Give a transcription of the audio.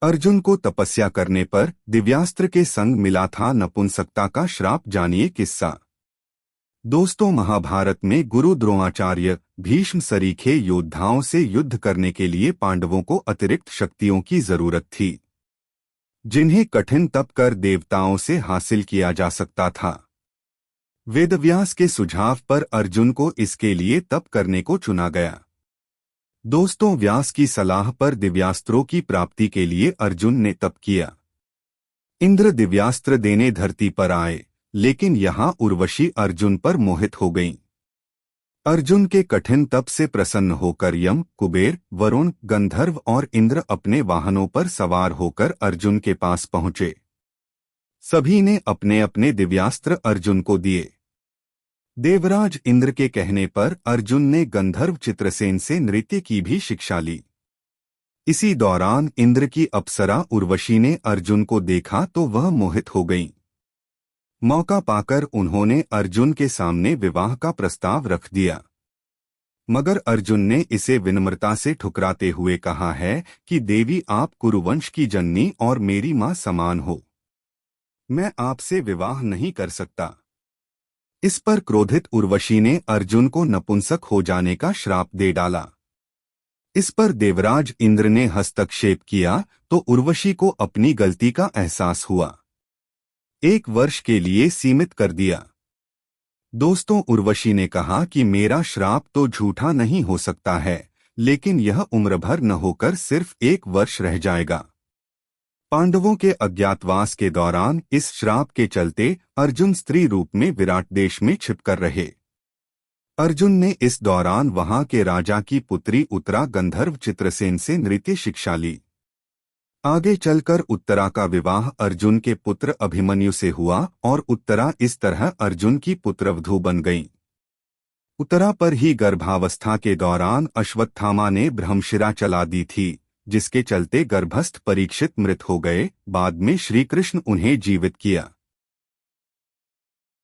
अर्जुन को तपस्या करने पर दिव्यास्त्र के संग मिला था नपुंसकता का श्राप। जानिए किस्सा। दोस्तों, महाभारत में गुरु द्रोणाचार्य भीष्म सरीखे योद्धाओं से युद्ध करने के लिए पांडवों को अतिरिक्त शक्तियों की जरूरत थी, जिन्हें कठिन तप कर देवताओं से हासिल किया जा सकता था। वेदव्यास के सुझाव पर अर्जुन को इसके लिए तप करने को चुना गया। दोस्तों, व्यास की सलाह पर दिव्यास्त्रों की प्राप्ति के लिए अर्जुन ने तप किया। इंद्र दिव्यास्त्र देने धरती पर आए, लेकिन यहाँ उर्वशी अर्जुन पर मोहित हो गईं। अर्जुन के कठिन तप से प्रसन्न होकर यम, कुबेर, वरुण, गंधर्व और इंद्र अपने वाहनों पर सवार होकर अर्जुन के पास पहुंचे। सभी ने अपने अपने दिव्यास्त्र अर्जुन को दिए। देवराज इंद्र के कहने पर अर्जुन ने गंधर्व चित्रसेन से नृत्य की भी शिक्षा ली। इसी दौरान इंद्र की अप्सरा उर्वशी ने अर्जुन को देखा तो वह मोहित हो गईं। मौका पाकर उन्होंने अर्जुन के सामने विवाह का प्रस्ताव रख दिया, मगर अर्जुन ने इसे विनम्रता से ठुकराते हुए कहा है कि देवी, आप कुरुवंश की जननी और मेरी मां समान हो, मैं आपसे विवाह नहीं कर सकता। इस पर क्रोधित उर्वशी ने अर्जुन को नपुंसक हो जाने का श्राप दे डाला। इस पर देवराज इंद्र ने हस्तक्षेप किया तो उर्वशी को अपनी गलती का एहसास हुआ। 1 वर्ष के लिए सीमित कर दिया। दोस्तों, उर्वशी ने कहा कि मेरा श्राप तो झूठा नहीं हो सकता है, लेकिन यह उम्र भर न होकर सिर्फ 1 वर्ष रह जाएगा। पांडवों के अज्ञातवास के दौरान इस श्राप के चलते अर्जुन स्त्री रूप में विराट देश में छिपकर रहे। अर्जुन ने इस दौरान वहां के राजा की पुत्री उत्तरा गंधर्व चित्रसेन से नृत्य शिक्षा ली। आगे चलकर उत्तरा का विवाह अर्जुन के पुत्र अभिमन्यु से हुआ और उत्तरा इस तरह अर्जुन की पुत्रवधू बन गईं। उत्तरा पर ही गर्भावस्था के दौरान अश्वत्थामा ने ब्रह्मशिरा चला दी थी, जिसके चलते गर्भस्थ परीक्षित मृत हो गए। बाद में श्री कृष्ण उन्हें जीवित किया।